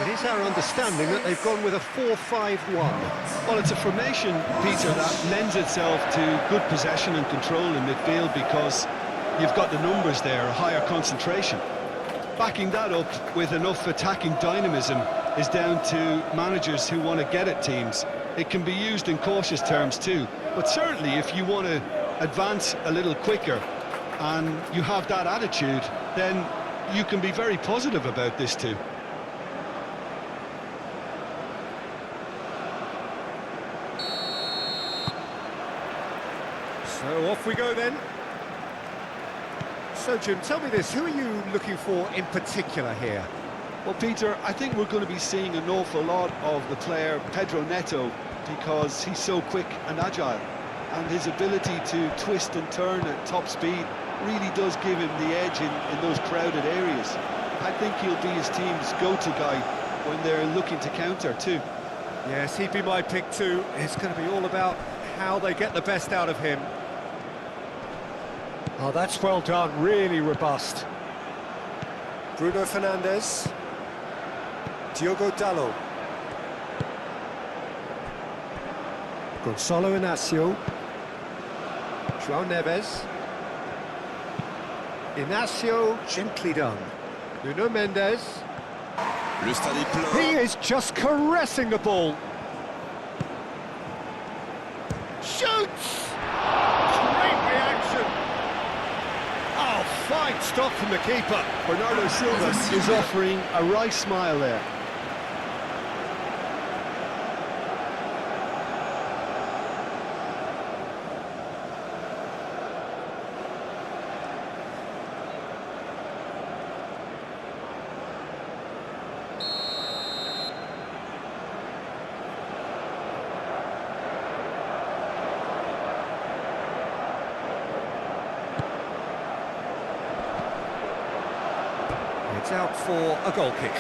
It is our understanding that they've gone with a 4-5-1. Well, it's a formation, Peter, that lends itself to good possession and control in midfield because you've got the numbers there, a higher concentration. Backing that up with enough attacking dynamism is down to managers who want to get at teams. It can be used in cautious terms too, but certainly if you want to advance a little quicker and you have that attitude, then you can be very positive about this too. So off we go then. So Jim, tell me this, who are you looking for in particular here? Well, Peter, I think we're going to be seeing an awful lot of the player Pedro Neto because he's so quick and agile, and his ability to twist and turn at top speed really does give him the edge in those crowded areas. I think he'll be his team's go-to guy when they're looking to counter too. Yes, he'd be my pick too. It's going to be all about how they get the best out of him. Oh, that's well done, really robust. Bruno Fernandes. Diogo Dalot. Gonzalo Inacio. João Neves. Inacio, gently done. Nuno Mendes. Le stade est plein. He is just caressing the ball. Shoots! Great reaction. Oh, fine stop from the keeper. Bernardo Silva is offering a wry smile there. It's out for a goal kick.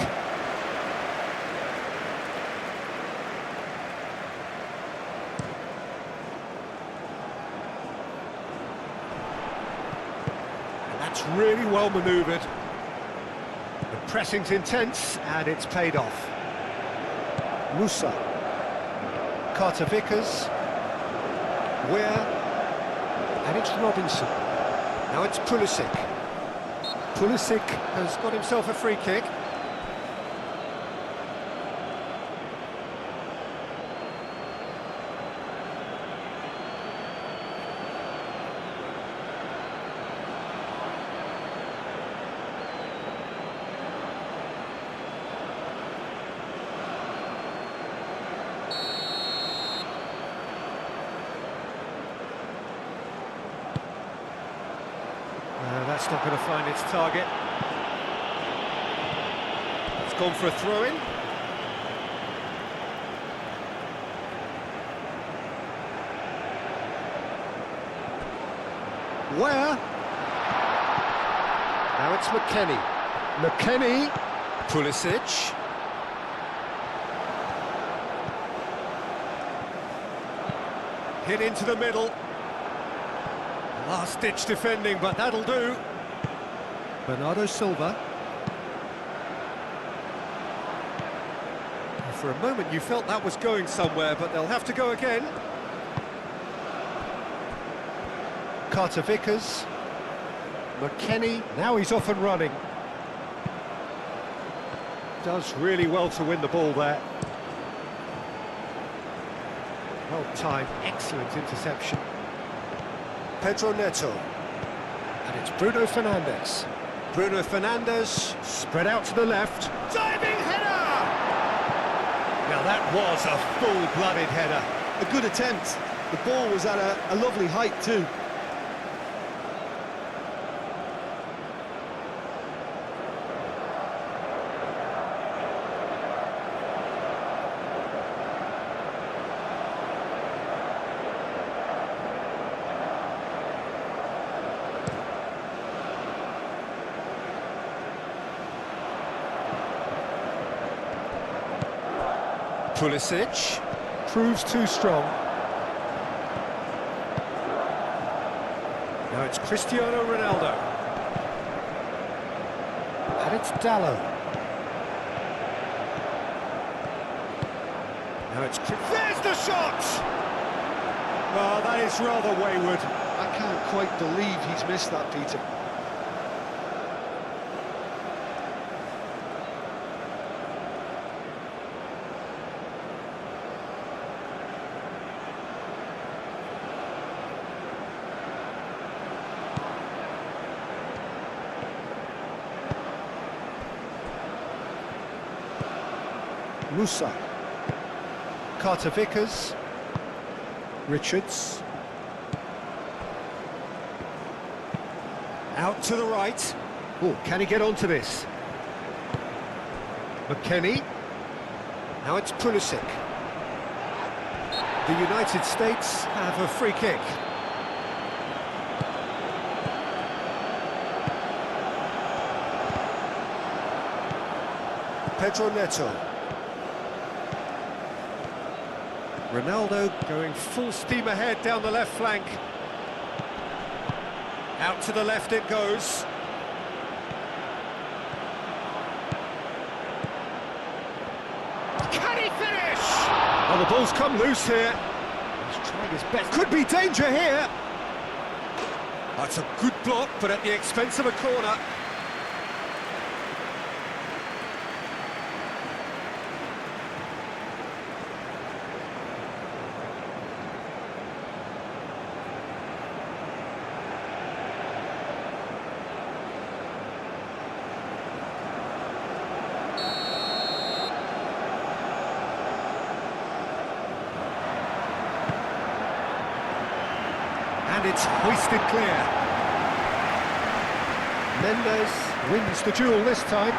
And that's really well manoeuvred. The pressing's intense and it's paid off. Musa. Carter Vickers. Ware. And it's Robinson. Now it's Pulisic. Pulisic has got himself a free kick. That's not going to find its target. It's gone for a throw-in. Where? Now it's McKennie. McKennie. Pulisic. Hit into the middle. Last-ditch defending, but that'll do. Bernardo Silva. For a moment you felt that was going somewhere, but they'll have to go again. Carter Vickers. McKennie. Now he's off and running. Does really well to win the ball there. Well timed, excellent interception. Pedro Neto. And it's Bruno Fernandes. Bruno Fernandes, spread out to the left. Diving header! Now that was a full-blooded header. A good attempt. The ball was at a lovely height too. Pulisic proves too strong. Now it's Cristiano Ronaldo. And it's Dalot. Now it's... There's the shot! Oh, that is rather wayward. I can't quite believe he's missed that, Peter. Musa, Carter Vickers, Richards, out to the right. Oh, can he get onto this? McKennie, now it's Pulisic. The United States have a free kick. Pedro Neto. Ronaldo going full steam ahead down the left flank. Out to the left it goes. Can he finish? Oh, the ball's come loose here. He's trying his best. Could be danger here. That's a good block, but at the expense of a corner. And it's hoisted clear. Mendes wins the duel this time.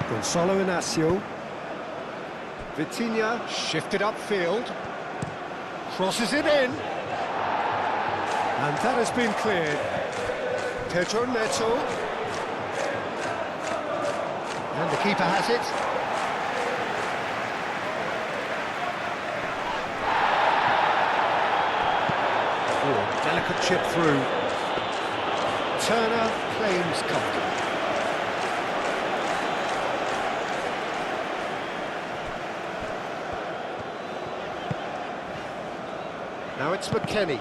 Gonzalo Inacio. Vitinha shifted upfield. Crosses it in. And that has been cleared. Pedro Neto. And the keeper has it. Delicate chip through. Turner claims comfort. Now it's McKennie.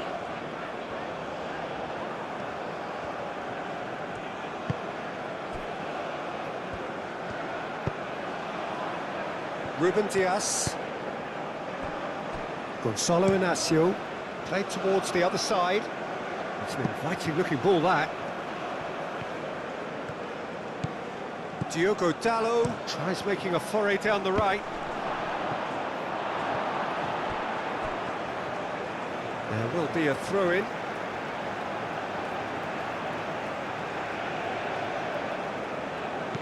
Ruben Dias. Gonzalo Inacio. Played towards the other side. It's an inviting-looking ball, that. Diogo Dalot tries making a foray down the right. There will be a throw-in.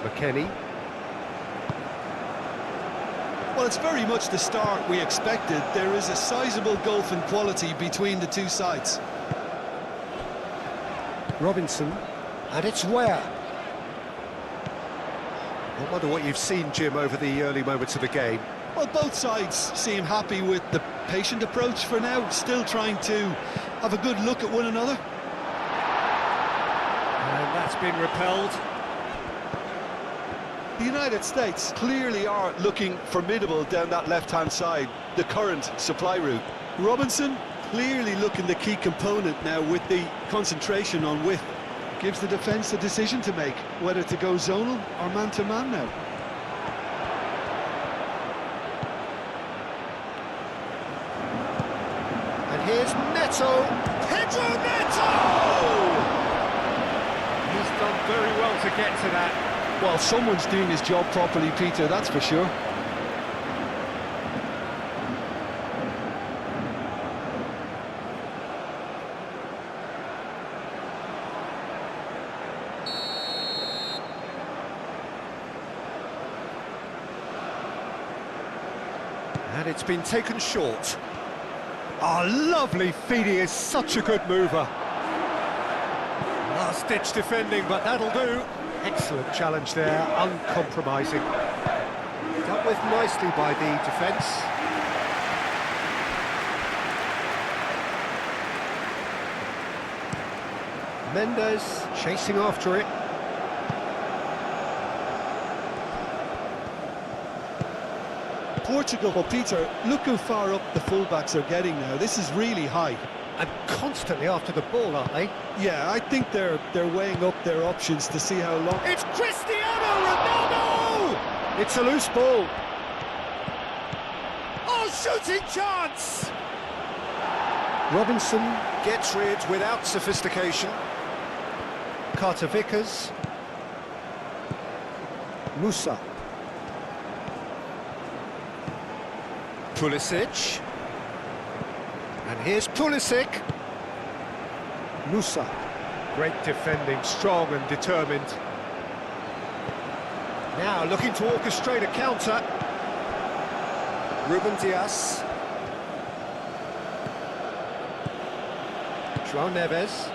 McKennie. Well, it's very much the start we expected. There is a sizable gulf in quality between the two sides. Robinson, and it's Ware. I wonder what you've seen, Jim, over the early moments of the game. Well, both sides seem happy with the patient approach for now, still trying to have a good look at one another. And that's been repelled. The United States clearly are looking formidable down that left-hand side, the current supply route. Robinson clearly looking the key component now with the concentration on width. Gives the defence a decision to make, whether to go zonal or man-to-man now. And here's Neto. Pedro Neto! He's done very well to get to that. Well, someone's doing his job properly, Peter, that's for sure. And it's been taken short. Oh, lovely feed, he is such a good mover. Last-ditch defending, but that'll do. Excellent challenge there, uncompromising. Dealt with nicely by the defence. Mendes chasing after it. Portugal, well, Peter, look how far up the fullbacks are getting now. This is really high. And constantly after the ball, aren't they? Yeah, I think they're weighing up their options to see how long. It's Cristiano Ronaldo! It's a loose ball. Oh, shooting chance! Robinson gets rid without sophistication. Carter Vickers. Musa. Pulisic. And here's Pulisic. Musa. Great defending, strong and determined. Now looking to orchestrate a counter. Ruben Dias. João Neves.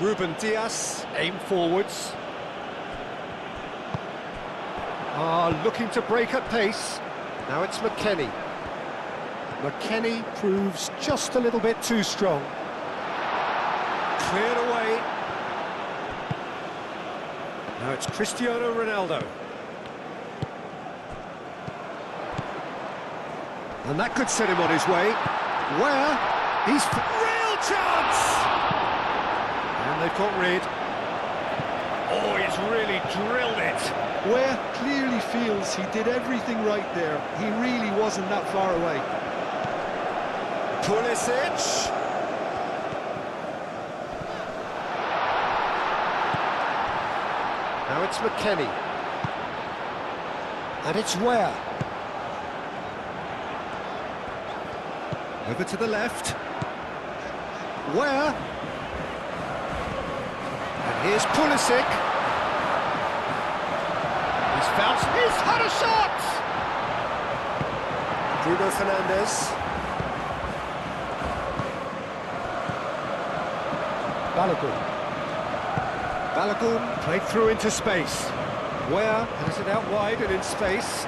Ruben Dias, aim forwards. Looking to break at pace. Now it's McKennie. McKennie proves just a little bit too strong. Cleared away. Now it's Cristiano Ronaldo. And that could set him on his way. Where? He's... Real chance! And they've got rid. Oh, he's really drilled it. Where clearly feels he did everything right there. He really wasn't that far away. Pulisic. Now it's McKennie. And it's Where. Over to the left. Where? And here's Pulisic. He's bounced. He's had a shot! Bruno Fernandes. Balogun. Balogun played through into space. Where has it out wide and in space.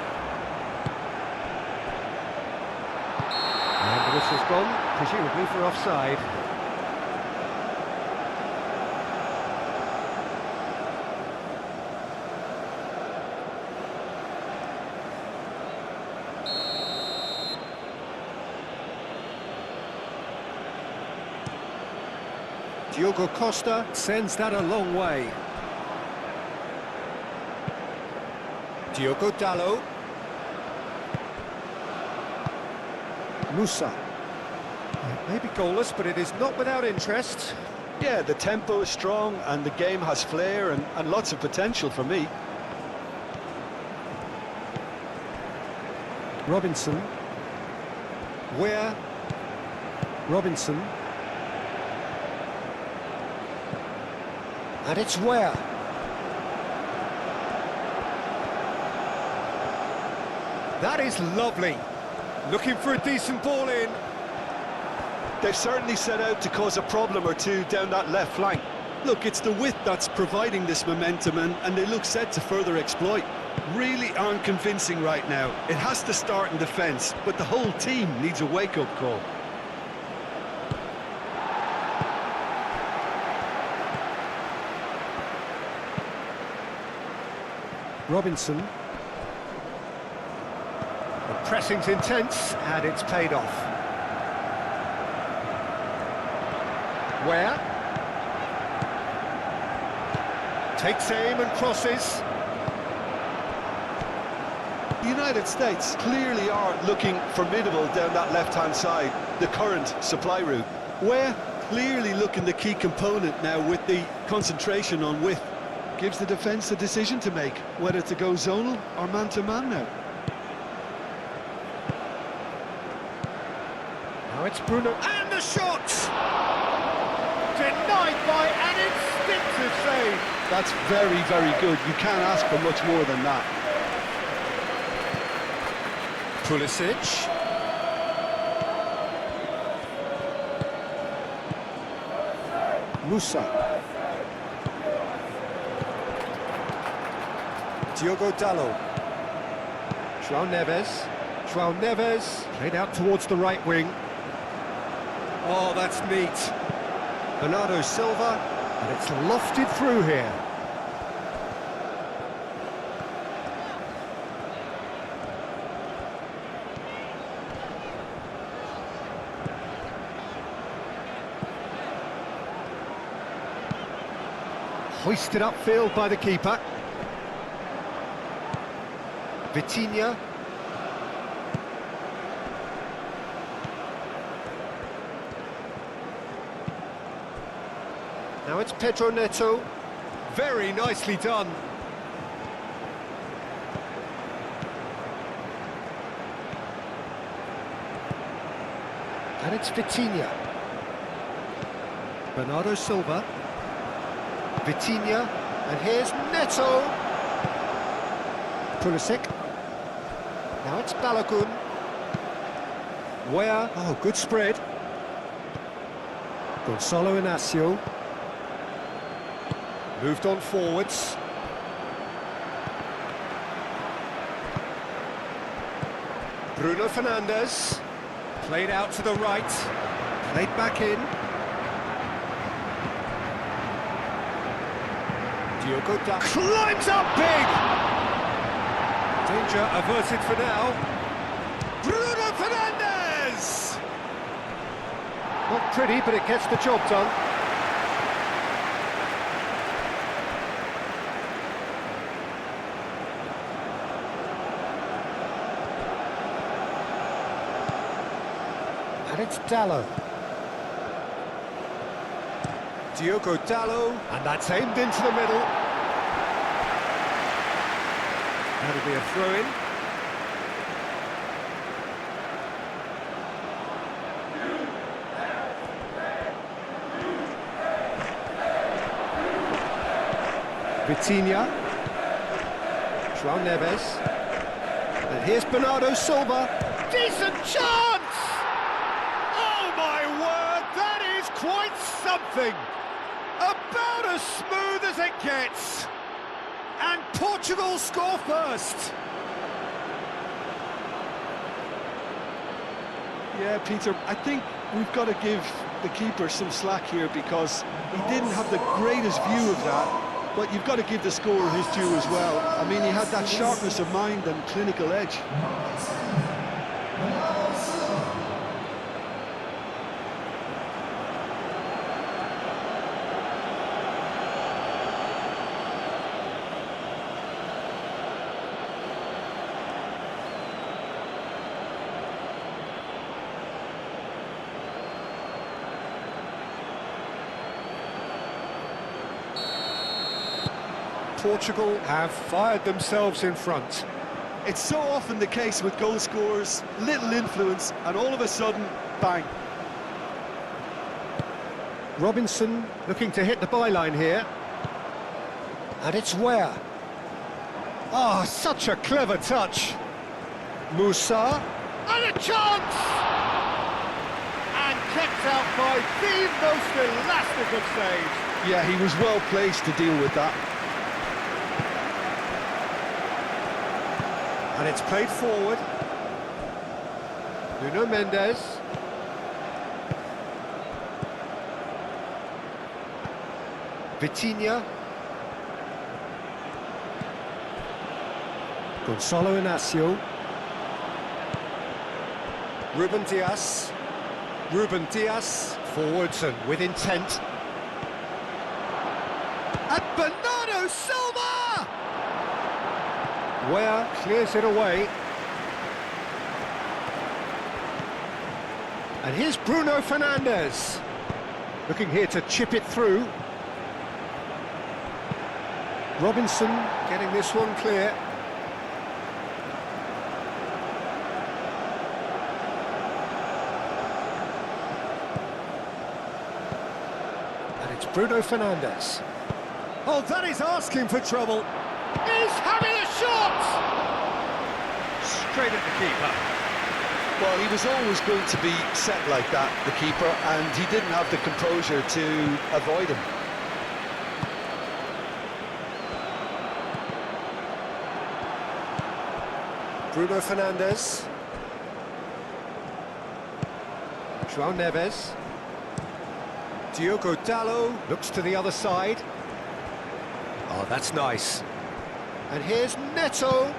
And the whistle's gone, presumably for offside. Diogo Costa sends that a long way. Diogo Dalot. Musa. It may be goalless, but it is not without interest. Yeah, the tempo is strong and the game has flair and lots of potential for me. Robinson. Where? Robinson. And it's Where. That is lovely. Looking for a decent ball in. They've certainly set out to cause a problem or two down that left flank. Look, it's the width that's providing this momentum and they look set to further exploit. Really aren't convincing right now. It has to start in defence, but the whole team needs a wake-up call. Robinson. The pressing's intense and it's paid off. Where? Takes aim and crosses. The United States clearly are looking formidable down that left-hand side, the current supply route. Where clearly looking the key component now with the concentration on width. Gives the defence a decision to make, whether to go zonal or man-to-man now. Now it's Bruno, and the shot! Denied by an instinctive save. That's very, very good. You can't ask for much more than that. Pulisic. Musa. Diogo Dalot. João Neves. João Neves played out towards the right wing. Oh, that's neat. Bernardo Silva, and it's lofted through here. Hoisted upfield by the keeper. Vitinha. Now it's Pedro Neto. Very nicely done. And it's Vitinha. Bernardo Silva. Vitinha, and here's Neto. Pulisic. Now it's Balogun. Where? Oh, good spread. Gonzalo Inacio. Moved on forwards. Bruno Fernandes. Played out to the right. Played back in. Diogo Dalot climbs up big! Danger averted for now. Bruno Fernandes! Not pretty, but it gets the job done. And it's Dalot. Diogo Dalot, and that's aimed into the middle. That'll be a throw-in. Vitinha. João Neves. And here's Bernardo Silva. Decent chance! Oh my word, that is quite something! About as smooth as it gets. And Portugal score first. Yeah, Peter, I think we've got to give the keeper some slack here because he didn't have the greatest view of that, but you've got to give the scorer his due as well. I mean, he had that sharpness of mind and clinical edge. Portugal have fired themselves in front. It's so often the case with goal scorers, little influence, and all of a sudden, bang. Robinson looking to hit the byline here. And it's Where? Oh, such a clever touch. Musa, and a chance! And kept out by the most elastic of saves. Yeah, he was well placed to deal with that. And it's played forward. Nuno Mendes. Vitinha. Gonzalo Inacio. Ruben Dias. Forwards and with intent. And Bernardo Silva! Where clears it away. And here's Bruno Fernandes. Looking here to chip it through. Robinson getting this one clear. And it's Bruno Fernandes. Oh, that is asking for trouble. He's having a shot! Straight at the keeper. Well, he was always going to be set like that, the keeper, and he didn't have the composure to avoid him. Bruno Fernandes. João Neves. Diogo Dalot looks to the other side. Oh, that's nice. And here's Neto.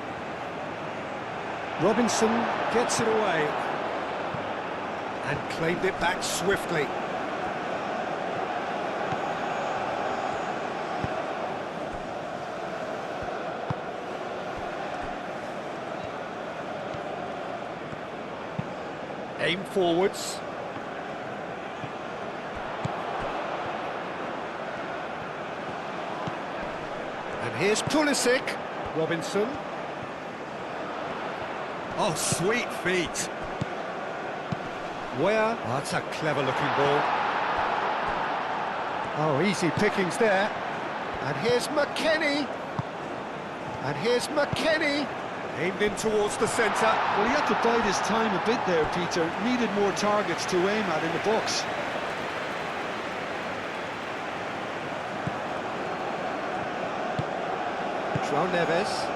Robinson gets it away. And claimed it back swiftly. Aim forwards. And here's Pulisic. Robinson. Oh, sweet feet. Where? Oh, that's a clever-looking ball. Oh, easy pickings there. And here's McKennie. And here's McKennie. Aimed in towards the centre. Well, he had to bide his time a bit there, Peter. Needed more targets to aim at in the box. João Neves.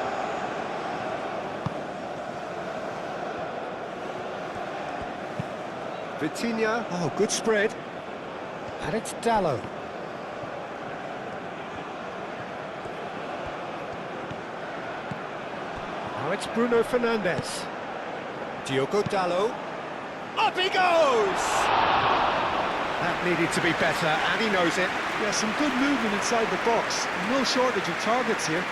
Vitinha. Oh, good spread. And it's Dalot. Now it's Bruno Fernandes. Diogo Dalot. Up he goes! That needed to be better, and he knows it. Yeah, some good movement inside the box. No shortage of targets here.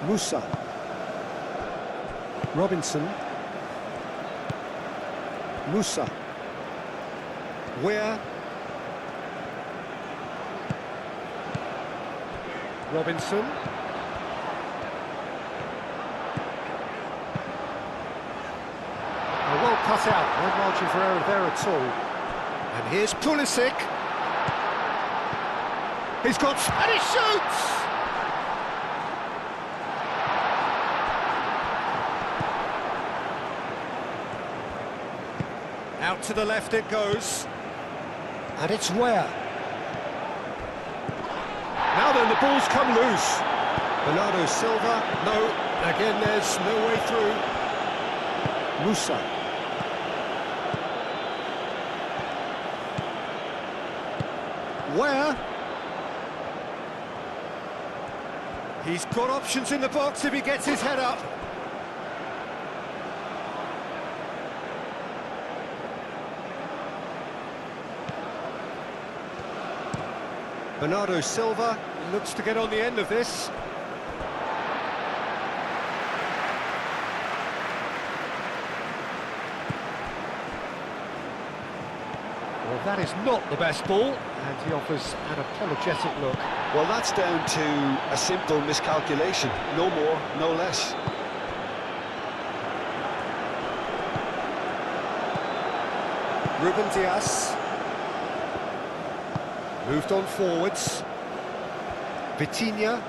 Musa. Robinson. Musa. Where? Robinson. Oh, well cut out. No margin for error there at all. And here's Pulisic. He's got... and he shoots! Out to the left it goes. And it's where? Now then, the ball's come loose. Bernardo Silva, no. Again, there's no way through. Musa. Where? He's got options in the box if he gets his head up. Bernardo Silva looks to get on the end of this. Well, that is not the best ball, and he offers an apologetic look. Well, that's down to a simple miscalculation. No more, no less. Ruben Dias. Moved on forwards. Vitinha.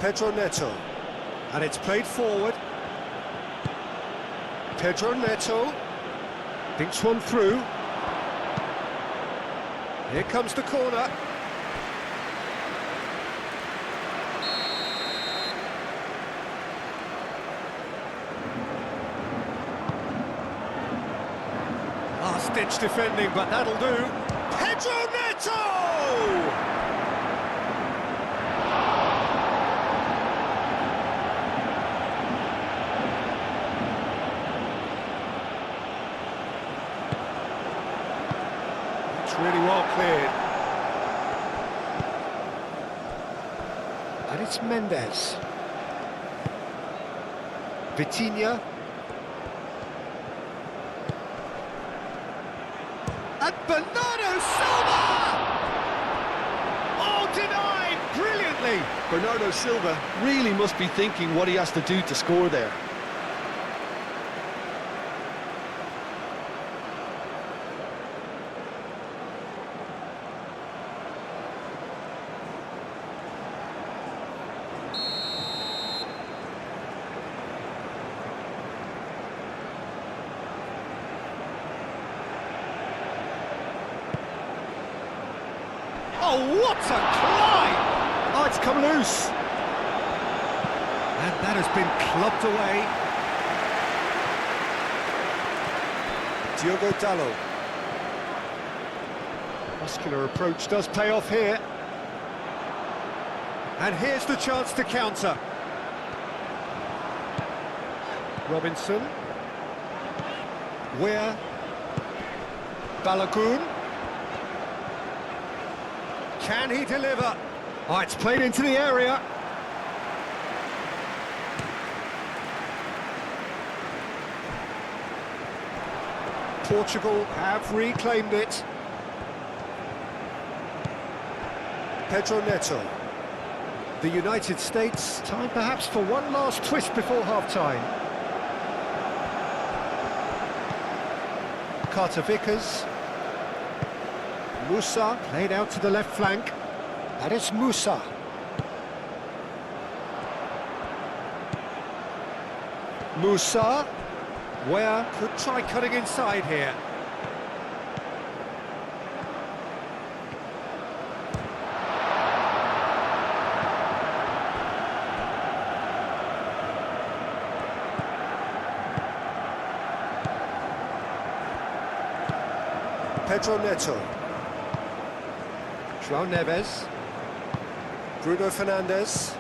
Pedro Neto. And it's played forward. Pedro Neto. Thinks one through. Here comes the corner. Last-ditch defending, but that'll do. Pedro Neto! It's really well cleared. And it's Mendes. Vitinha. And Bernardo Silva! Oh, denied brilliantly! Bernardo Silva really must be thinking what he has to do to score there. Oh, what a climb! Oh, it's come loose. And that has been clubbed away. Diogo Dalot. Muscular approach does pay off here. And here's the chance to counter. Robinson. Weir. Balogun. Can he deliver? Oh, it's played into the area. Portugal have reclaimed it. Pedro Neto. The United States, time perhaps for one last twist before half-time. Carter Vickers. Musa, played out to the left flank. That is Musa. Musa, where could try cutting inside here. Pedro Neto. João Neves. Bruno Fernandes.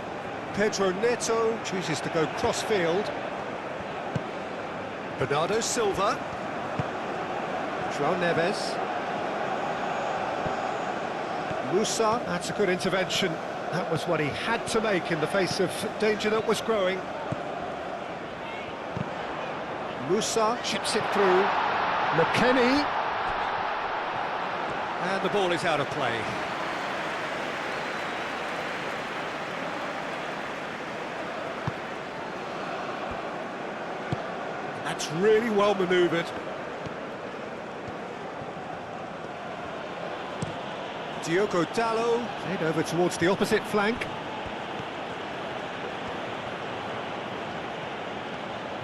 Pedro Neto chooses to go cross-field. Bernardo Silva. João Neves. Musa, that's a good intervention. That was what he had to make in the face of danger that was growing. Musa chips it through. McKennie. And the ball is out of play. That's really well manoeuvred. Diogo Dalot played over towards the opposite flank.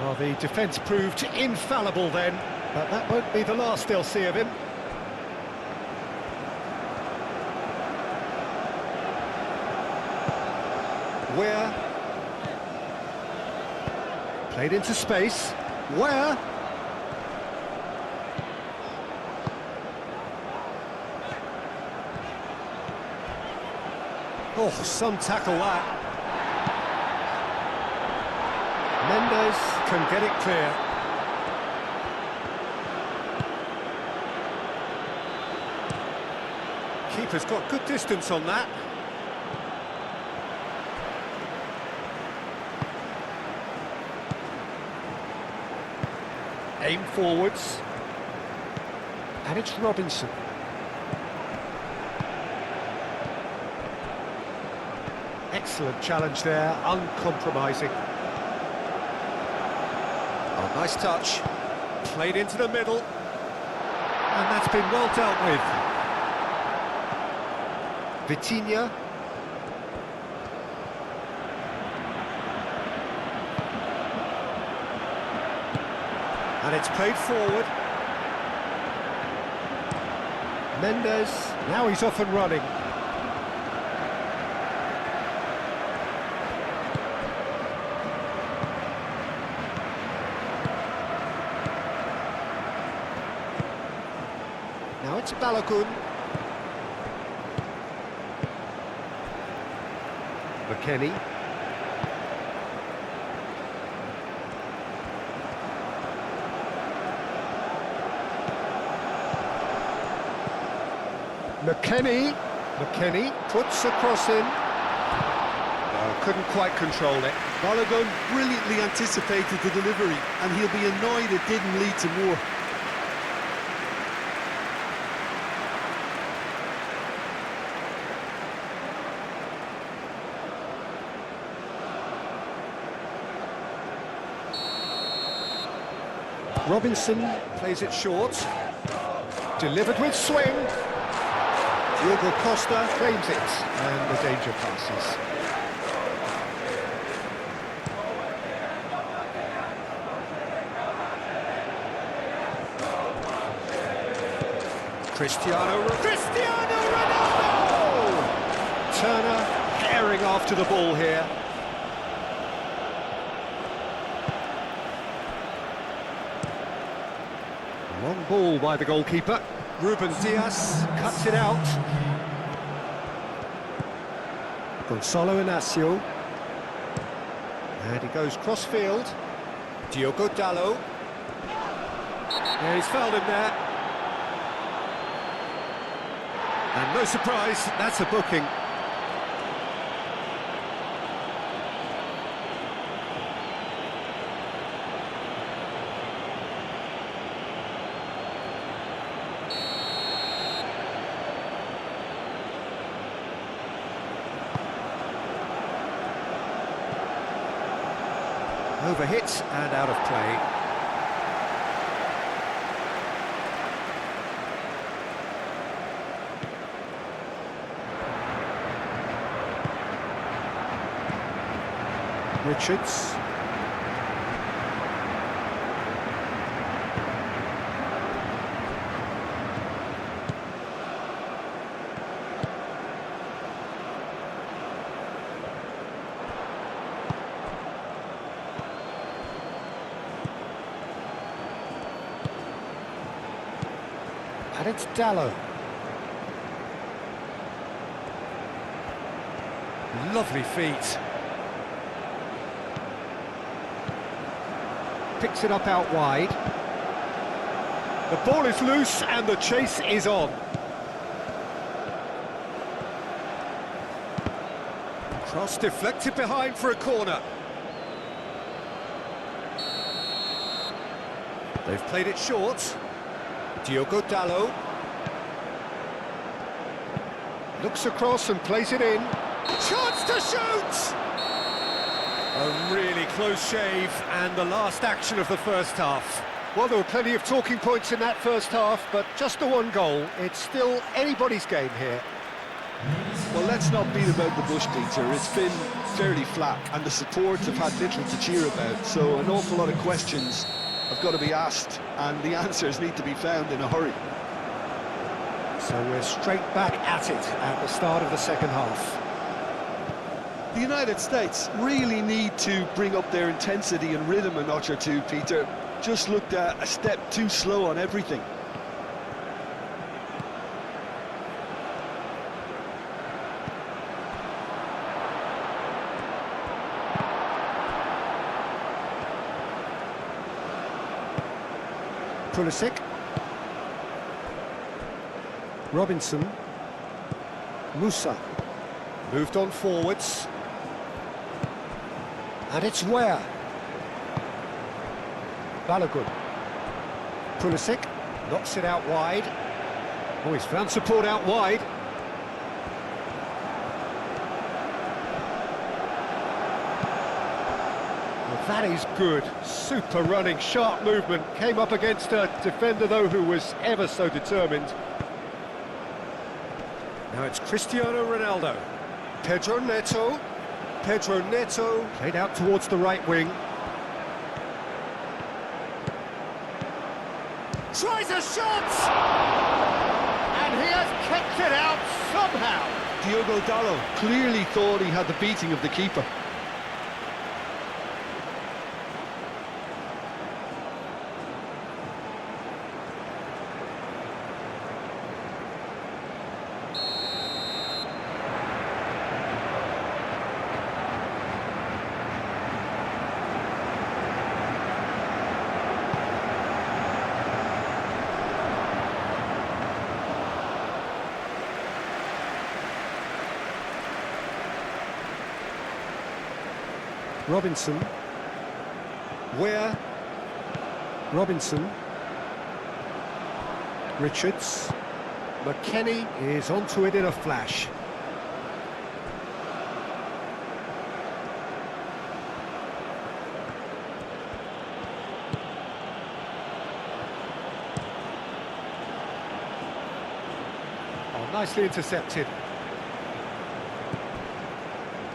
Well, the defence proved infallible then, but that won't be the last they'll see of him. Where played into space. Where oh, some tackle that. Mendes can get it clear. Keeper's got good distance on that. Aim forwards, and it's Robinson. Excellent challenge there, uncompromising. Oh, nice touch, played into the middle, and that's been well dealt with. Vitinha. And it's played forward. Mendes, now he's off and running. Now it's Balogun. McKennie. McKennie puts a cross in. No, couldn't quite control it. Balogun brilliantly anticipated the delivery, and he'll be annoyed it didn't lead to more. Robinson plays it short. Delivered with swing. Diogo Costa claims it, and the danger passes. Cristiano Ronaldo! Turner tearing after the ball here. Long ball by the goalkeeper. Ruben Diaz cuts it out. Gonzalo Inacio. And he goes cross-field. Diogo Dalot. Yeah, he's fouled him there. And no surprise, that's a booking. Overhit and out of play. Richards. And it's Dalot. Lovely feet. Picks it up out wide. The ball is loose and the chase is on. Cross deflected behind for a corner. They've played it short. Diogo Dalot. Looks across and plays it in. Chance to shoot! A really close shave, and the last action of the first half. Well, there were plenty of talking points in that first half, but just the one goal. It's still anybody's game here. Well, let's not beat about the bush, Peter. It's been fairly flat, and the support have had little to cheer about, so an awful lot of questions have got to be asked, and the answers need to be found in a hurry. So we're straight back at it at the start of the second half. The United States really need to bring up their intensity and rhythm a notch or two, Peter. Just looked a step too slow on everything. Pulisic. Robinson. Musa. Moved on forwards. And it's Ware. Balogun. Pulisic knocks it out wide. Oh, he's found support out wide. Well, that is good. Super running, sharp movement. Came up against a defender, though, who was ever so determined. Now it's Cristiano Ronaldo. Pedro Neto. Pedro Neto played out towards the right wing. Tries a shot! And he has kicked it out somehow. Diogo Dalot clearly thought he had the beating of the keeper. Robinson. Ware. Robinson. Richards. McKennie is onto it in a flash. Oh, nicely intercepted.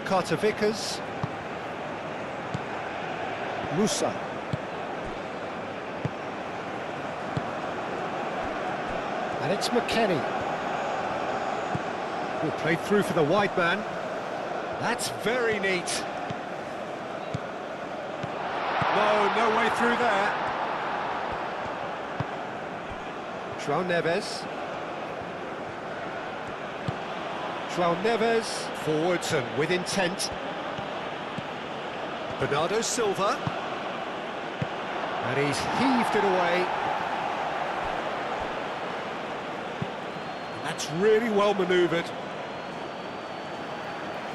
Carter Vickers. Musa. And it's McKennie. Good play through for the wide man. That's very neat. No way through there. João Neves. João Neves, forwards and with intent. Bernardo Silva. And he's heaved it away. And that's really well manoeuvred.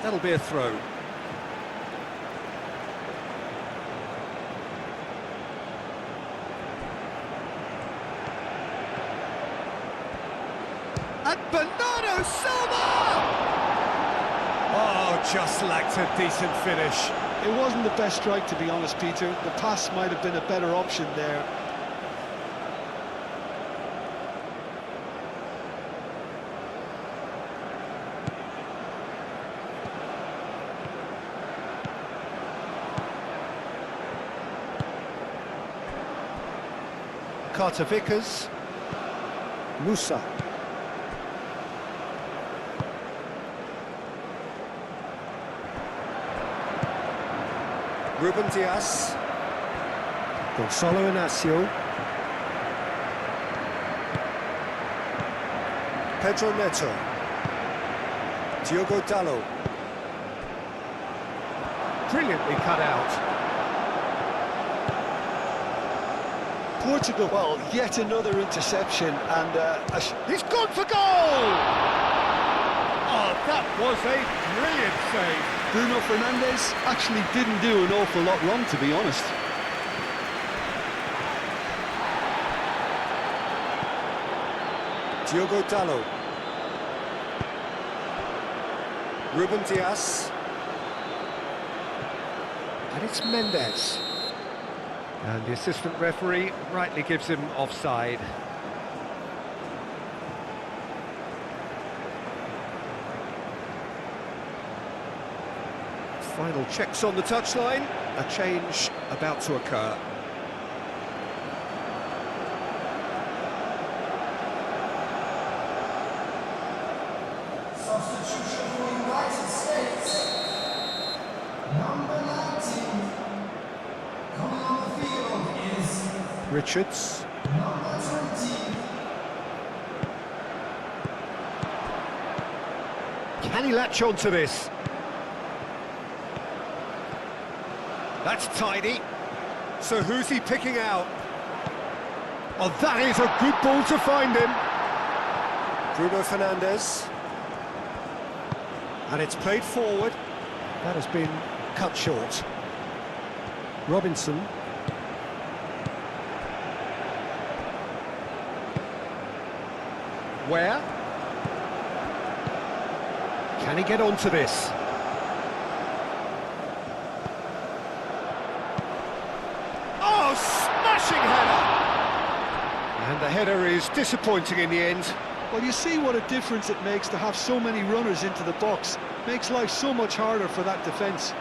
That'll be a throw. And Bernardo Silva! Oh, just lacked a decent finish. It wasn't the best strike, to be honest, Peter. The pass might have been a better option there. Carter Vickers. Musa. Ruben Dias. Gonçalo Inácio. Pedro Neto. Diogo Dalot. Brilliantly cut out. Portugal, well, yet another interception, and He's gone for goal! Oh, that was a brilliant save. Bruno Fernandes actually didn't do an awful lot wrong, to be honest. Diogo Dalot. Ruben Dias. And it's Mendes. And the assistant referee rightly gives him offside. Final checks on the touchline. A change about to occur. Substitution for United States. Number 19. Coming on the field is Richards. number 20. Can he latch on to this? That's tidy. So who's he picking out? Oh, that is a good ball to find him. Bruno Fernandes. And it's played forward. That has been cut short. Robinson. Where? Can he get onto this? Oh, smashing header! And the header is disappointing in the end. Well, you see what a difference it makes to have so many runners into the box. Makes life so much harder for that defence.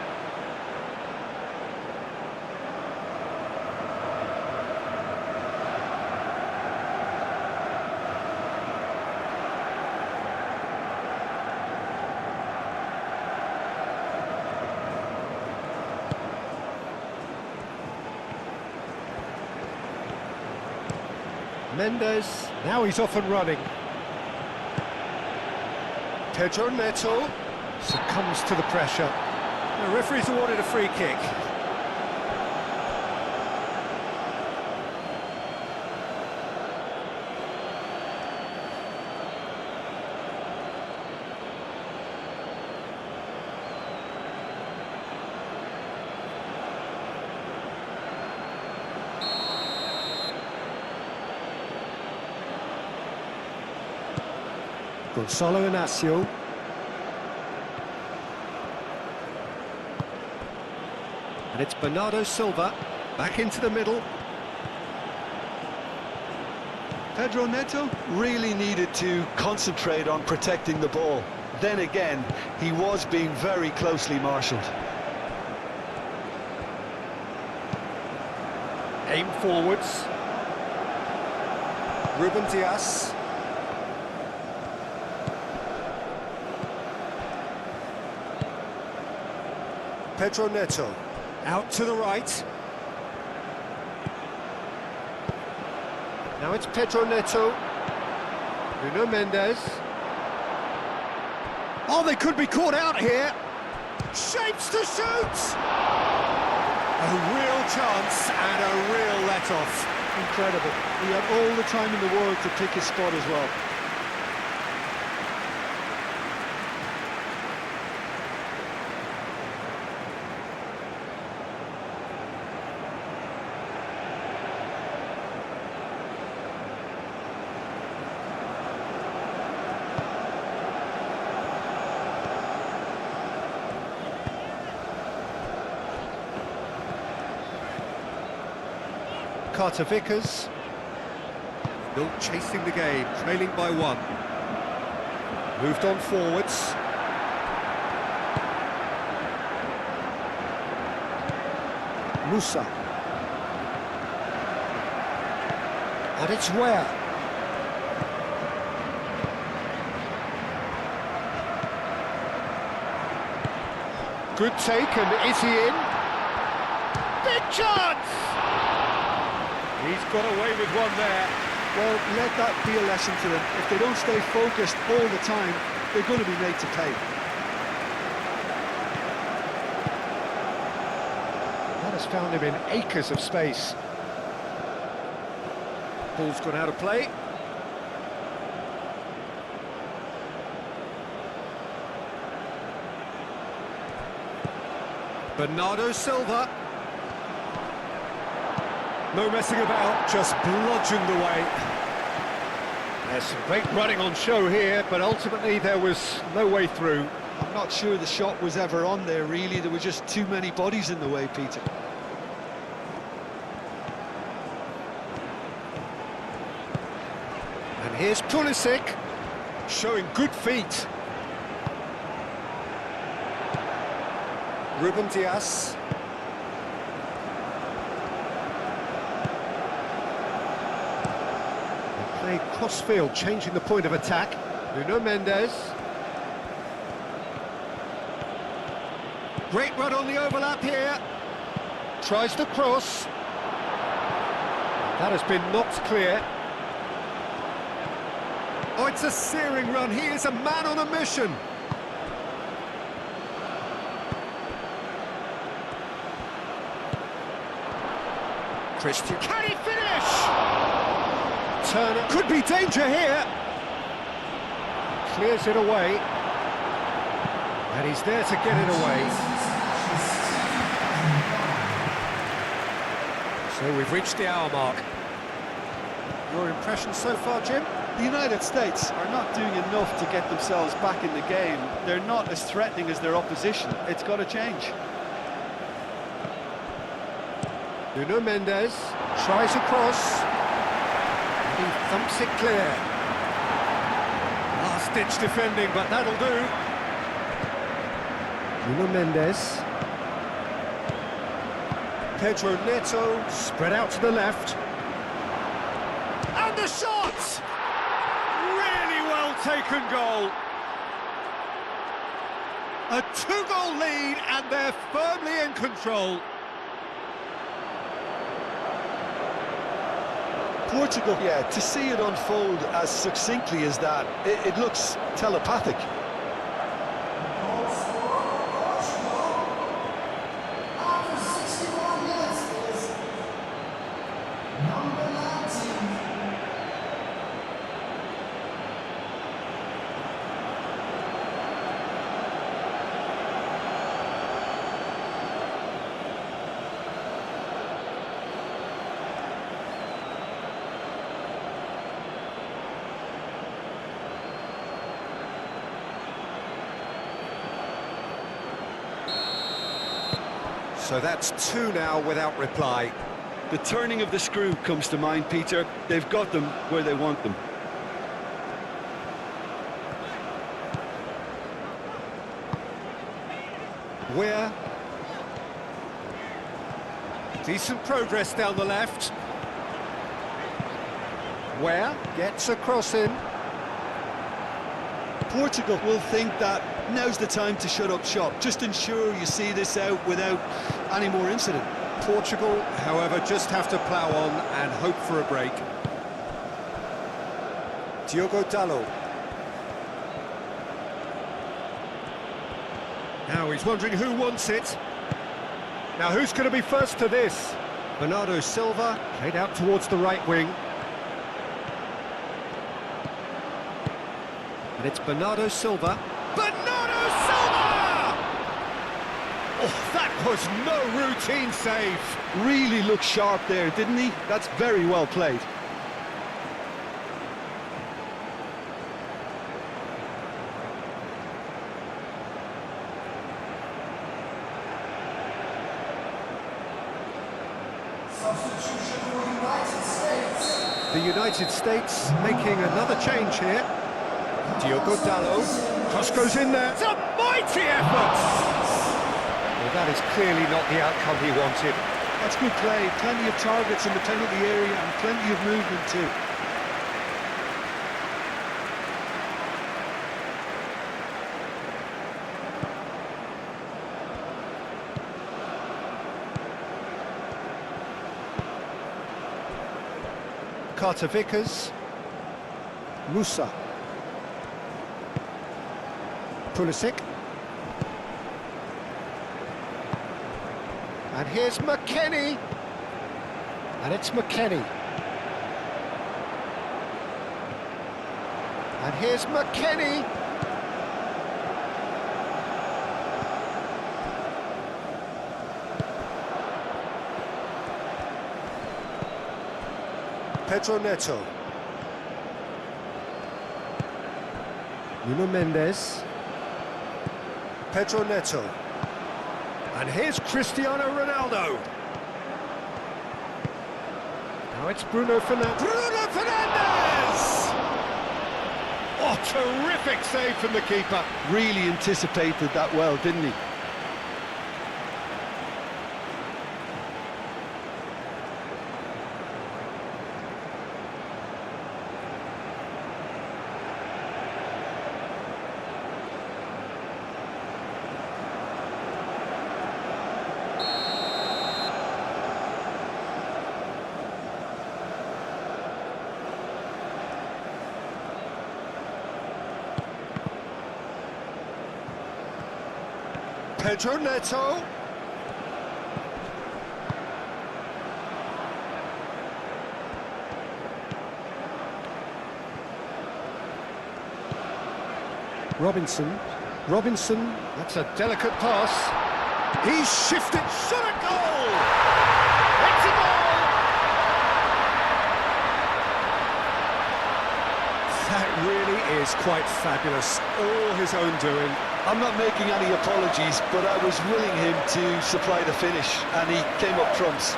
Mendes, now he's off and running. Pedro Neto succumbs to the pressure. The referee's awarded a free kick. Gonçalo Inácio. And it's Bernardo Silva, back into the middle. Pedro Neto really needed to concentrate on protecting the ball. Then again, he was being very closely marshalled. Aim forwards. Ruben Dias. Pedro Neto. Out to the right. Now it's Pedro Neto. Nuno Mendes. Oh, they could be caught out here. Shapes to shoot! A real chance and a real let-off. Incredible. He had all the time in the world to pick his spot as well. Carter Vickers. Still chasing the game, trailing by 1. Moved on forwards. Musa. And it's where? Good take, and is he in? Big chance! He's got away with one there. Well, let that be a lesson to them. If they don't stay focused all the time, they're going to be made to pay. That has found him in acres of space. Ball's gone out of play. Bernardo Silva. No messing about, just bludgeoned away. There's some great running on show here, but ultimately there was no way through. I'm not sure the shot was ever on there, really. There were just too many bodies in the way, Peter. And here's Pulisic, showing good feet. Ruben Dias. They play cross-field, changing the point of attack. Nuno Mendes. Great run on the overlap here. Tries the cross. That has been knocked clear. Oh, it's a searing run. He is a man on a mission. Christian, can he finish? Turner, could be danger here. Clears it away. And he's there to get it away. So we've reached the hour mark. Your impression so far, Jim? The United States are not doing enough to get themselves back in the game. They're not as threatening as their opposition. It's got to change. Nuno Mendes tries a cross. He thumps it clear. Last-ditch defending, but that'll do. Nuno Mendes. Pedro Neto spread out to the left. And the shot! Really well taken goal. A 2-goal lead, and they're firmly in control. Portugal, yeah, to see it unfold as succinctly as that, it looks telepathic. Goal scorer for Portugal after 61 minutes is number 19. So that's 2 now without reply. The turning of the screw comes to mind, Peter. They've got them where they want them. Where? Decent progress down the left. Where? Gets a cross in. Portugal will think that Now's the time to shut up shop. Just ensure you see this out without any more incident. Portugal, however, just have to plough on and hope for a break. Diogo Dalot. Now he's wondering who wants it. Now who's going to be first to this? Bernardo Silva, played out towards the right wing. And it's Bernardo Silva. Bernardo Silva! Oh, that was no routine save. Really looked sharp there, didn't he? That's very well played. Substitution for United States. The United States making another change here. Diogo Dalot. Cross goes in there. It's a mighty effort! Well, that is clearly not the outcome he wanted. That's good play. Plenty of targets in the penalty area and plenty of movement too. Carter Vickers. Musa. Pulisic. And here's McKennie. And it's McKennie. And here's McKennie. Pedro Neto. Nuno Mendes. Pedro Neto. And here's Cristiano Ronaldo. Now it's Bruno Fernandes. Bruno Fernandes! Oh, terrific save from the keeper. Really anticipated that well, didn't he? Pedro Neto. Robinson, that's a delicate pass. He's shifted, shot a goal! It's a goal! That really is quite fabulous, all his own doing. I'm not making any apologies, but I was willing him to supply the finish, and he came up trumps.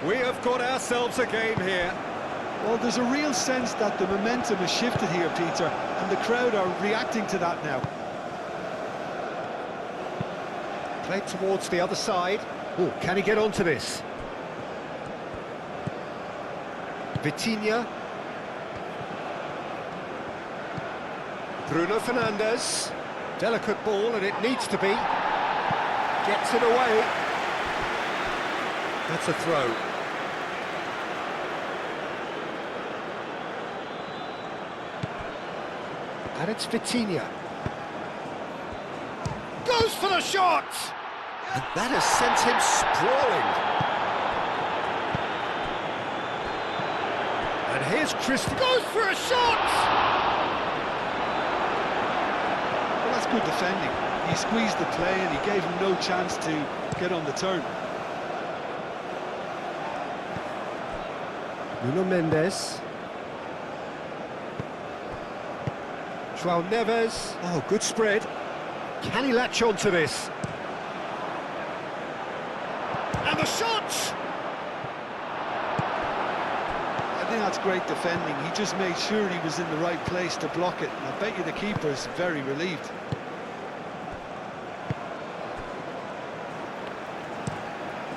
We have got ourselves a game here. Well, there's a real sense that the momentum has shifted here, Peter, and the crowd are reacting to that now. Played towards the other side. Oh, can he get onto this? Vitinha. Bruno Fernandes. Delicate ball, and it needs to be. Gets it away. That's a throw. And it's Vitinha. Goes for the shot! And that has sent him sprawling. And here's Christ. Goes for a shot! Well, that's good defending. He squeezed the play and he gave him no chance to get on the turn. Nuno Mendes. Joao Neves. Oh, good spread. Can he latch on to this? And the shot! I think that's great defending. He just made sure he was in the right place to block it. And I bet you the keeper's very relieved.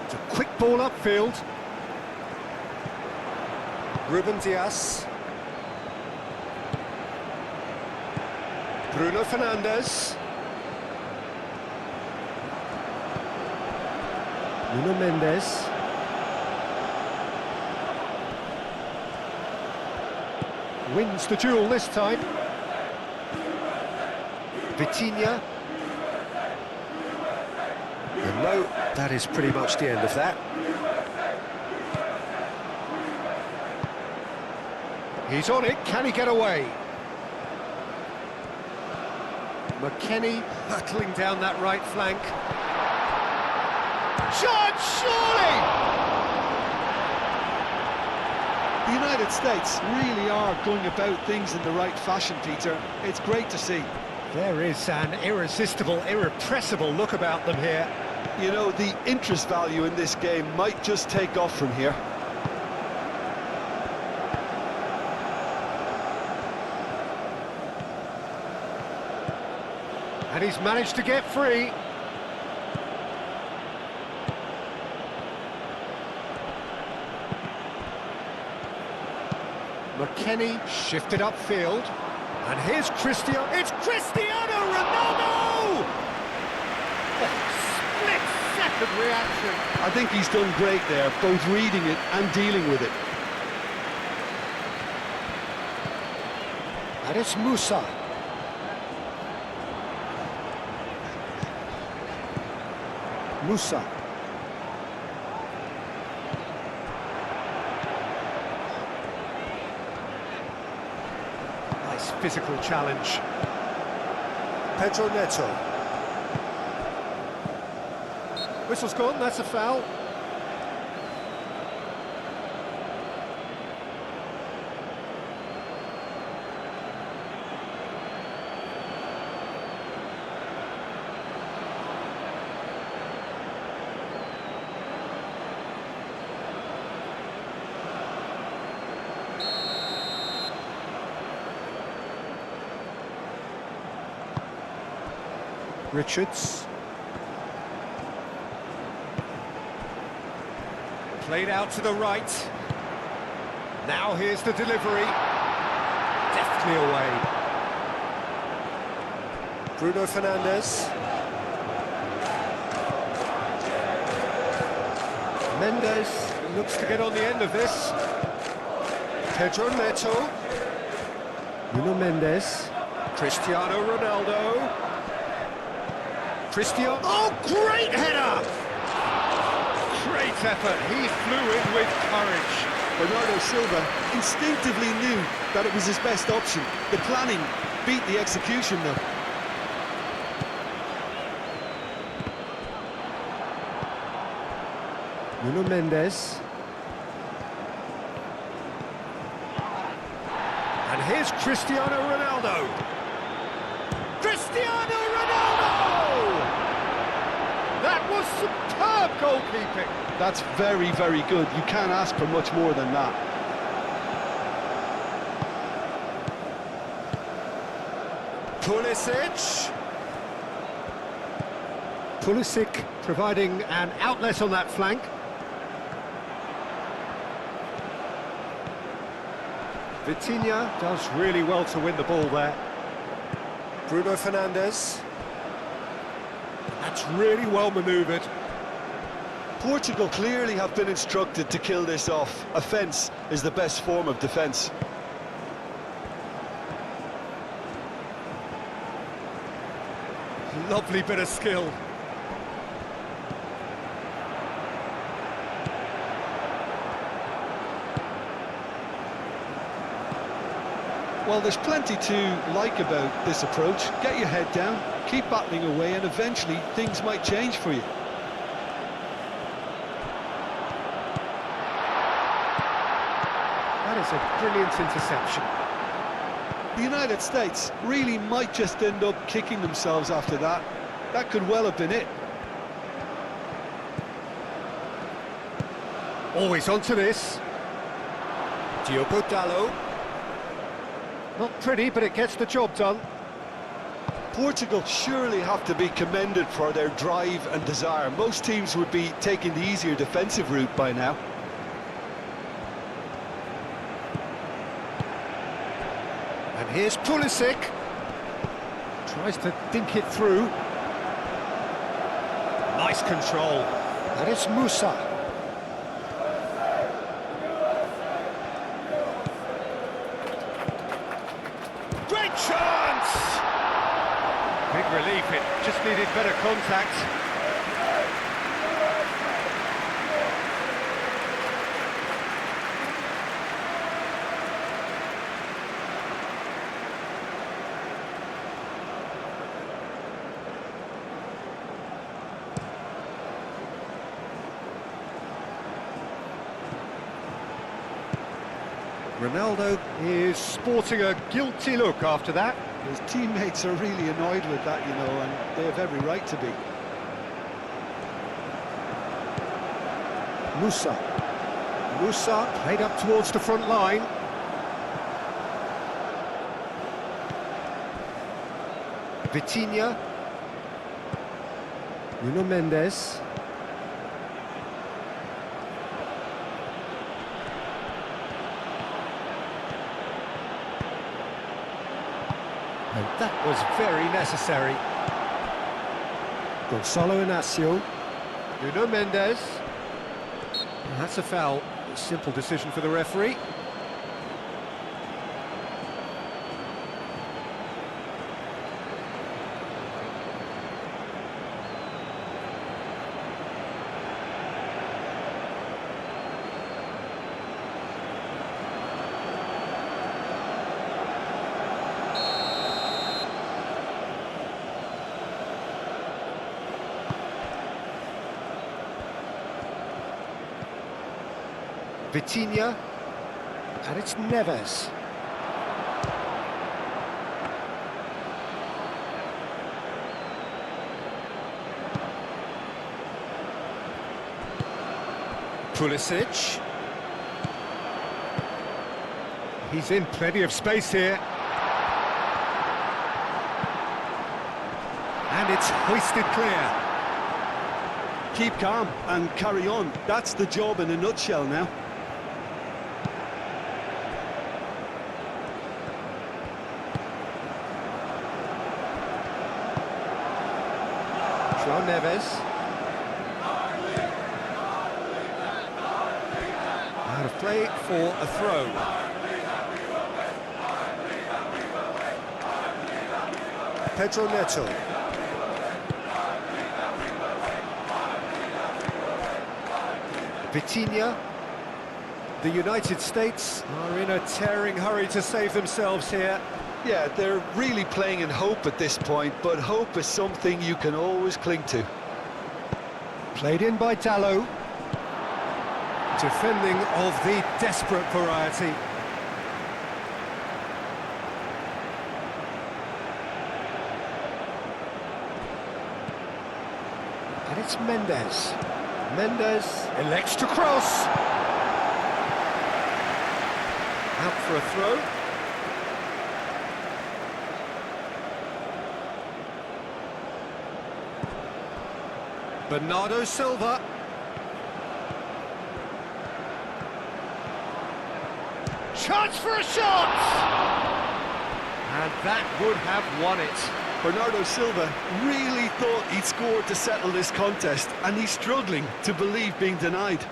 It's a quick ball upfield. Ruben Dias. Bruno Fernandes. Nuno Mendes. Wins the duel this time. Vitinha. And no, that is pretty much the end of that. He's on it, can he get away? McKennie hurtling down that right flank. Shot, surely! The United States really are going about things in the right fashion, Peter. It's great to see. There is an irresistible, irrepressible look about them here. You know, the interest value in this game might just take off from here. And he's managed to get free. McKennie shifted upfield. And here's Cristiano. It's Cristiano Ronaldo! Oh, split-second reaction. I think he's done great there, both reading it and dealing with it. And it's Musa. Musa. Nice physical challenge. Pedro Neto. Whistle's gone, that's a foul. Richards. Played out to the right. Now here's the delivery. Deftly away. Bruno Fernandes. Mendes looks to get on the end of this. Pedro Neto. Nuno Mendes. Cristiano Ronaldo. Cristiano. Oh, great header! Great effort. He flew in with courage. Bernardo Silva instinctively knew that it was his best option. The planning beat the execution, though. Nuno Mendes. And here's Cristiano Ronaldo. Cristiano Ronaldo! That was superb goalkeeping. That's very, very good. You can't ask for much more than that. Pulisic. Pulisic providing an outlet on that flank. Vitinha does really well to win the ball there. Bruno Fernandes. That's really well manoeuvred. Portugal clearly have been instructed to kill this off. Offence is the best form of defence. Lovely bit of skill. Well, there's plenty to like about this approach. Get your head down, keep battling away, and eventually things might change for you. That is a brilliant interception. The United States really might just end up kicking themselves after that. That could well have been it. Always onto this. Diogo Dalot. Not pretty, but it gets the job done. Portugal surely have to be commended for their drive and desire. Most teams would be taking the easier defensive route by now. And here's Pulisic. Tries to dink it through. Nice control. And it's Musa. Great chance! Big relief, it just needed better contact. Ronaldo is sporting a guilty look after that. His teammates are really annoyed with that, you know, and they have every right to be. Musa played up towards the front line. Vitinha. Nuno Mendes. And that was very necessary. Gonzalo Inacio. Nuno Mendes. And that's a foul. A simple decision for the referee. Vitinha, and it's Neves. Pulisic. He's in plenty of space here. And it's hoisted clear. Keep calm and carry on. That's the job in a nutshell now. João Neves. Out of play for a throw. Pedro Neto. Vitinha. The United States are in a tearing hurry to save themselves here. Yeah, they're really playing in hope at this point, but hope is something you can always cling to. Played in by Dalot. Defending of the desperate variety. And it's Mendes. Mendes elects to cross. Out for a throw. Bernardo Silva. Chance for a shot! And that would have won it. Bernardo Silva really thought he'd scored to settle this contest, and he's struggling to believe being denied.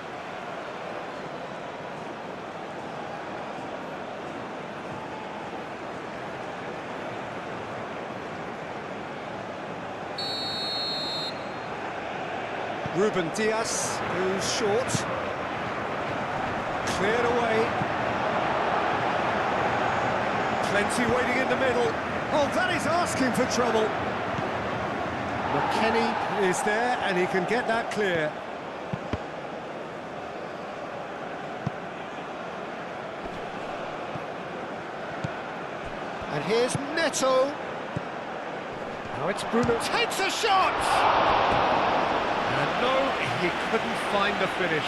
Ruben Dias, who's short. Cleared away. Plenty waiting in the middle. Oh, that is asking for trouble. McKennie is there, and he can get that clear. And here's Neto. Now it's Bruno. Takes a shot! And no, he couldn't find the finish.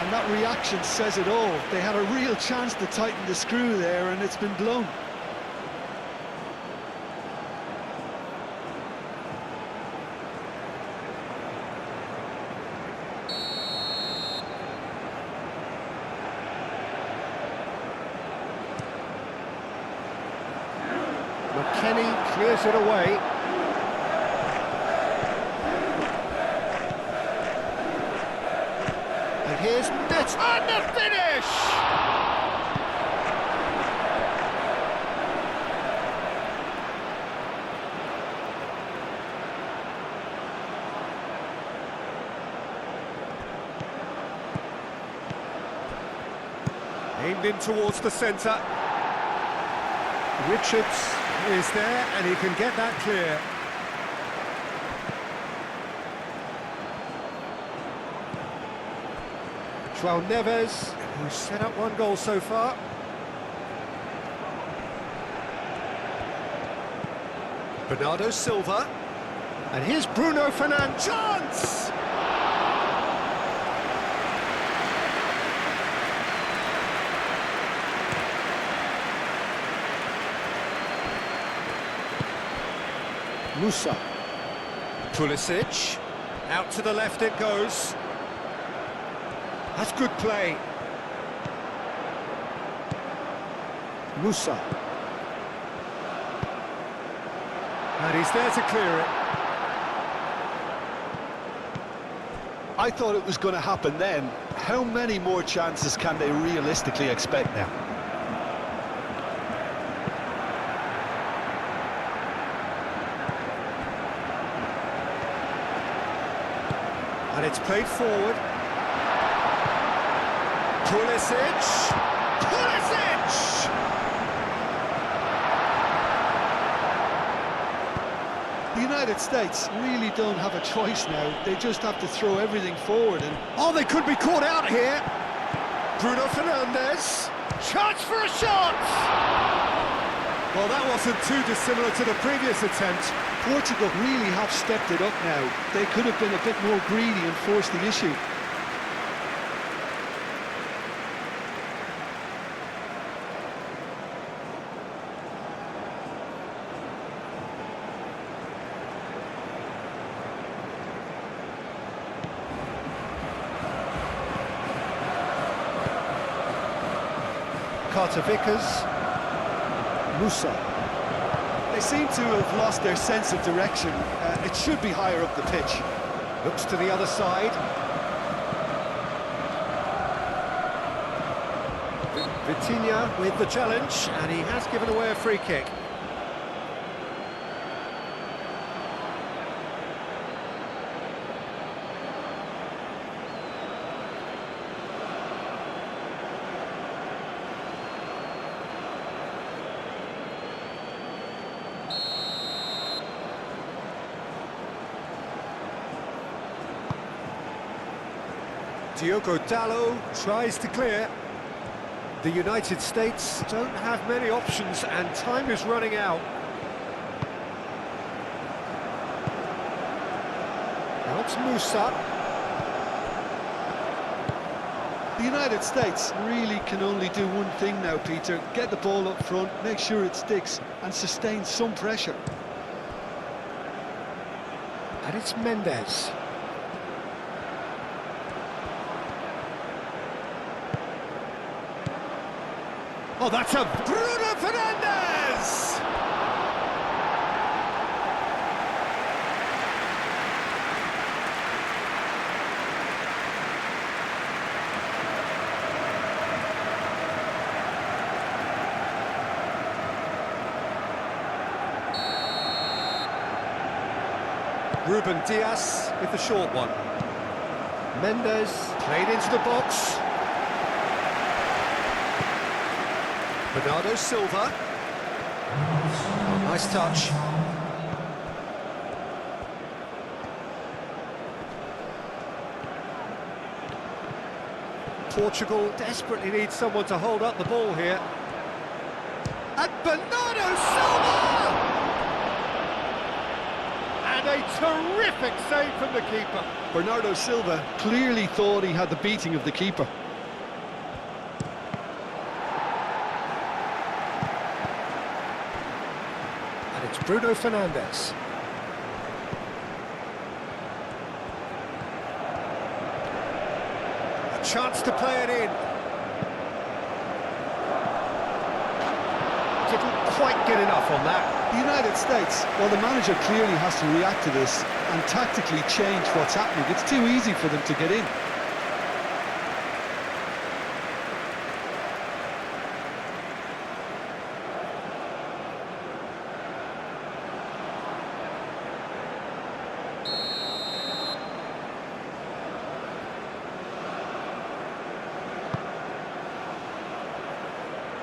And that reaction says it all. They had a real chance to tighten the screw there, and it's been blown. McKennie clears it away. And here's Net and the finish! Aimed in towards the centre. Richards is there, and he can get that clear. João Neves, who's set up one goal so far. Bernardo Silva. And here's Bruno Fernandes. Chance! Musa. Pulisic. Out to the left it goes. That's good play. Musa. And he's there to clear it. I thought it was going to happen then. How many more chances can they realistically expect now? And it's played forward. Pulisic! Pulisic! The United States really don't have a choice now. They just have to throw everything forward and... Oh, they could be caught out here. Bruno Fernandes. Chance for a shot! Well, that wasn't too dissimilar to the previous attempt. Portugal really have stepped it up now. They could have been a bit more greedy and forced the issue. Carter Vickers. Musa. They seem to have lost their sense of direction. It should be higher up the pitch. Looks to the other side. Vitinha with the challenge, and he has given away a free kick. Diogo Dalot tries to clear. The United States don't have many options and time is running out. Now it's Musa. The United States really can only do one thing now, Peter. Get the ball up front, make sure it sticks and sustain some pressure. And it's Mendes. Oh, that's a Bruno Fernandes! Ruben Dias with the short one. Mendes played into the box. Bernardo Silva. Oh, nice touch. Portugal desperately needs someone to hold up the ball here. And Bernardo Silva! And a terrific save from the keeper. Bernardo Silva clearly thought he had the beating of the keeper. And it's Bruno Fernandes. A chance to play it in. Didn't quite get enough on that. The United States, well, the manager clearly has to react to this and tactically change what's happening. It's too easy for them to get in.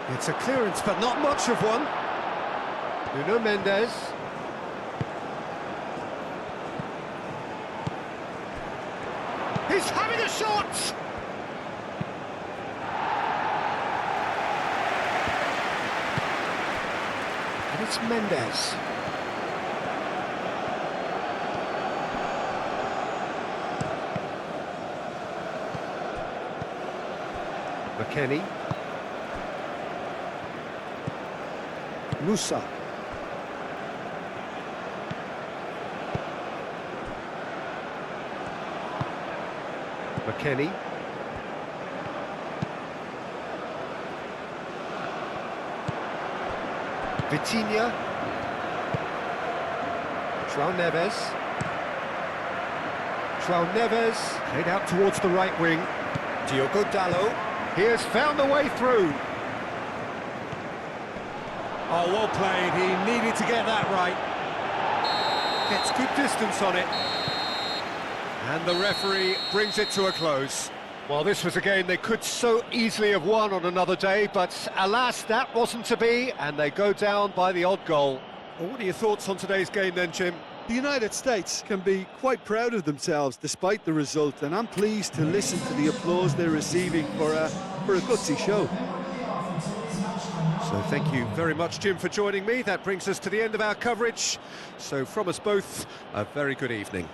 It's a clearance, but not much of one. Nuno Mendes. He's having a shot! And it's Mendes. McKennie. Musa. McKennie. Vitinha. João Neves. João Neves. Played out towards the right wing. Diogo Dalot. He has found the way through. Oh, well played. He needed to get that right. Gets good distance on it. And the referee brings it to a close. Well, this was a game they could so easily have won on another day, but alas, that wasn't to be, and they go down by the odd goal. Well, what are your thoughts on today's game then, Jim? The United States can be quite proud of themselves despite the result, and I'm pleased to listen to the applause they're receiving for a gutsy show. So thank you very much, Jim, for joining me. That brings us to the end of our coverage. So from us both, a very good evening.